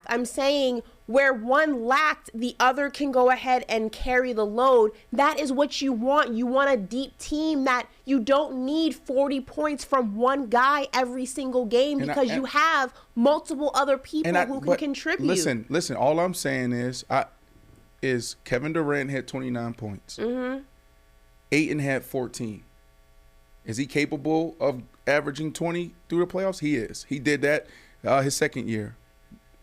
I'm saying where one lacked, the other can go ahead and carry the load. That is what you want. You want a deep team that you don't need 40 points from one guy every single game because you have multiple other people who can contribute. Listen. All I'm saying is Kevin Durant had 29 points. Mm-hmm. Ayton had 14. Is he capable of averaging 20 through the playoffs? He is. He did that his second year.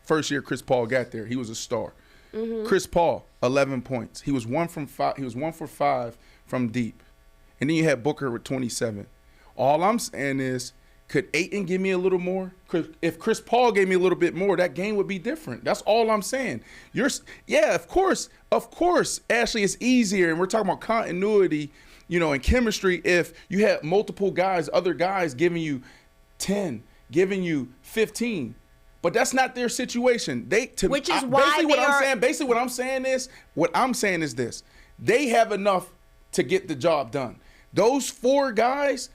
First year Chris Paul got there, he was a star. Mm-hmm. Chris Paul, 11 points. He was 1 from 5. He was 1 for 5 from deep. And then you had Booker with 27. All I'm saying is, could Ayton give me a little more? If Chris Paul gave me a little bit more, that game would be different. That's all I'm saying. Of course, Ashley, it's easier, and we're talking about continuity, and chemistry. If you have multiple guys, other guys giving you 10, giving you 15. But that's not their situation. Basically what I'm saying is this. They have enough to get the job done. Those 4 guys,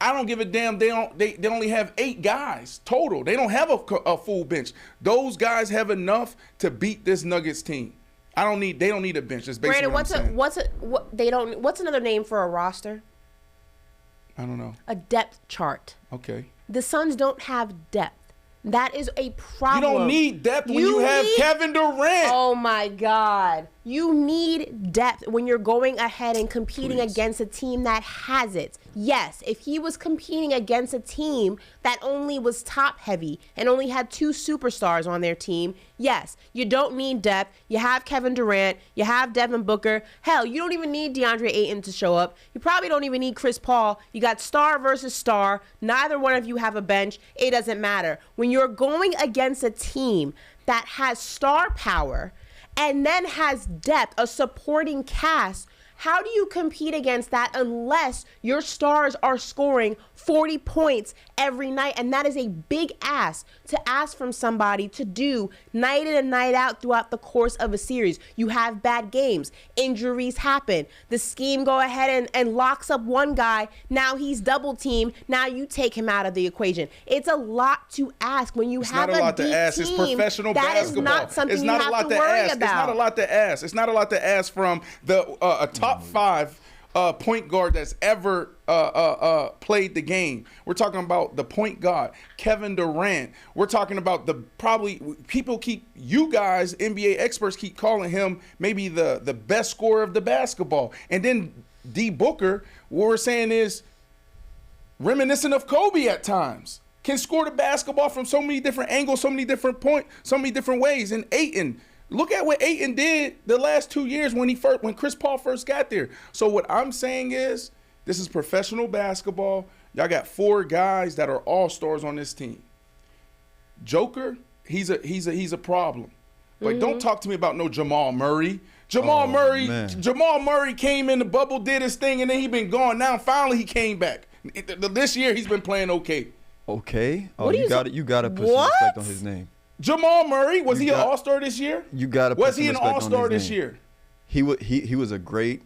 I don't give a damn. They only have 8 guys total. They don't have a full bench. Those guys have enough to beat this Nuggets team. They don't need a bench. That's basically what's another name for a roster? I don't know. A depth chart. Okay. The Suns don't have depth. That is a problem. You don't need depth when you have Kevin Durant. Oh, my God. You need depth when you're going ahead and competing against a team that has it. Yes, if he was competing against a team that only was top heavy and only had 2 superstars on their team, yes, you don't need depth. You have Kevin Durant. You have Devin Booker. Hell, you don't even need DeAndre Ayton to show up. You probably don't even need Chris Paul. You got star versus star. Neither one of you have a bench. It doesn't matter. When you're going against a team that has star power and then has depth, a supporting cast, how do you compete against that unless your stars are scoring 40 points every night? And that is a big ask to ask from somebody to do night in and night out throughout the course of a series. You have bad games. Injuries happen. The scheme go ahead and locks up one guy. Now he's double teamed. Now you take him out of the equation. It's a lot to ask when you have a deep team. It's not a lot to ask. It's professional basketball. That is not something you have to worry about. It's not a lot to ask. It's not a lot to ask from a top 5 point guard that's ever played the game. We're talking about the point guard, Kevin Durant. We're talking about you guys, NBA experts, keep calling him maybe the best scorer of the basketball. And then D. Booker, what we're saying is reminiscent of Kobe at times. Can score the basketball from so many different angles, so many different points, so many different ways. And Ayton, look at what Ayton did the last 2 years when Chris Paul first got there. So what I'm saying is, this is professional basketball. Y'all got 4 guys that are all-stars on this team. Joker, he's a problem. But don't talk to me about no Jamal Murray. Jamal Murray came in the bubble, did his thing, and then he been gone. Now finally he came back. This year he's been playing okay. Okay. Oh, you got to put some respect on his name. Jamal Murray, was he an all-star this year? You got to put some respect on his name. Was he an all-star this year? He was a great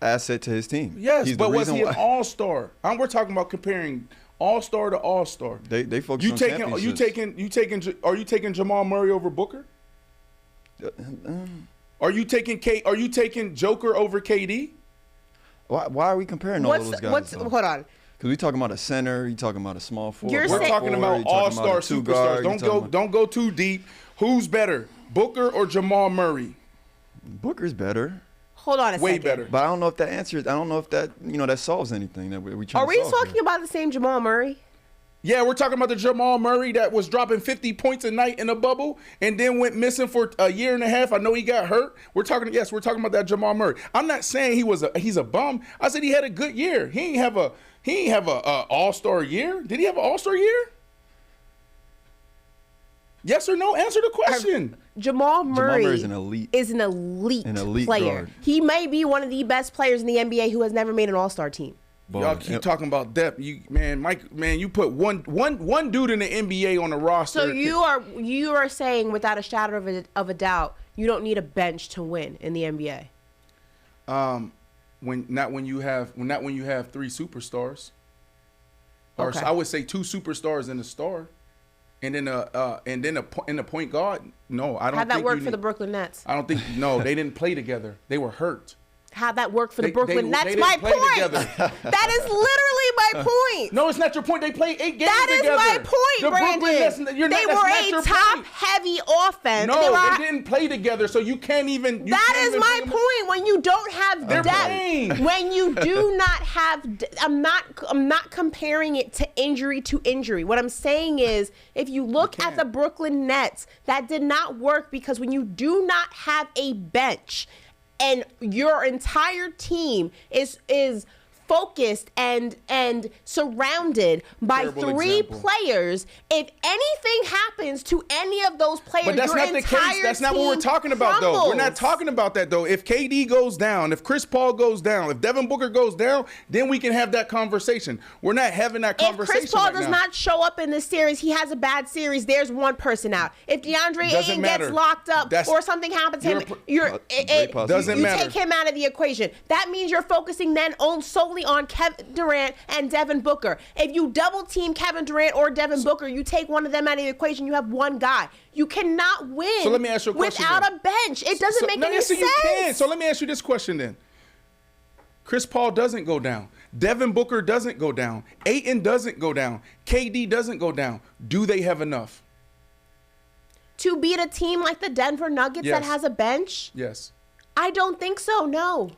asset to his team. Yes, but was he an all-star? We're talking about comparing all-star to all-star. They focus on championships. Are you taking Jamal Murray over Booker? Are you taking Joker over KD? Why are we comparing all those guys? Hold on. Because we talking about a center, you talking about a small forward. We're talking about all-star superstars. Don't go too deep. Who's better, Booker or Jamal Murray? Booker's better. Hold on a second. Way better. But I don't know if that answers. I don't know if that that solves anything that we trying. Are we talking about the same Jamal Murray? Yeah, we're talking about the Jamal Murray that was dropping 50 points a night in the bubble and then went missing for a year and a half. I know he got hurt. We're talking about that Jamal Murray. I'm not saying he's a bum. I said he had a good year. He ain't have a all-star year. Did he have an all-star year? Yes or no? Answer the question. Jamal Murray is an elite player. Guard. He may be one of the best players in the NBA who has never made an all-star team. Y'all keep talking about depth. You put one dude in the NBA on the roster. So you are saying without a shadow of a doubt, you don't need a bench to win in the NBA. When you have 3 superstars. Or okay. I would say 2 superstars and a star And then in the point guard, no, I don't. How'd that think work you for need- the Brooklyn Nets? I don't think. No, they didn't play together. They were hurt. How'd that work for the They- Brooklyn they Nets? didn't My play point. together. That is literally my point. No, it's not your point. They played 8 games That is together. my point, The Brooklyn Brandon. Nets, They that's were not a your point. top-heavy offense. No, were- they didn't play together, so you can't even. That is my point. When you don't have They're depth, playing. when you do not have, I'm not comparing it to injury. What I'm saying is, if you look at the Brooklyn Nets, that did not work because when you do not have a bench, and your entire team is focused and surrounded by Terrible 3 example. players. If anything happens to any of those players, But that's your not the entire case. That's not what we're team talking about, though. We're not crumbles. talking about that, though. If KD goes down, if Chris Paul goes down, if Devin Booker goes down, then we can have that conversation. We're not having that If conversation Chris Paul right does now. not show up in this series, he has a bad series. There's one person out. If DeAndre Doesn't Ayton matter. gets locked up That's- or something happens to him, You're Great possibility. Doesn't you matter. take him out of the equation. That means you're focusing then solely on Kevin Durant and Devin Booker. If you double team Kevin Durant or Devin Booker, you take one of them out of the equation, you have one guy. You cannot win So let me ask you a question without then. a bench. It doesn't make any yes, sense. You can. So let me ask you this question then. Chris Paul doesn't go down. Devin Booker doesn't go down. Ayton doesn't go down. KD doesn't go down. Do they have enough? To beat a team like the Denver Nuggets that Yes. has a bench? Yes. I don't think so, no.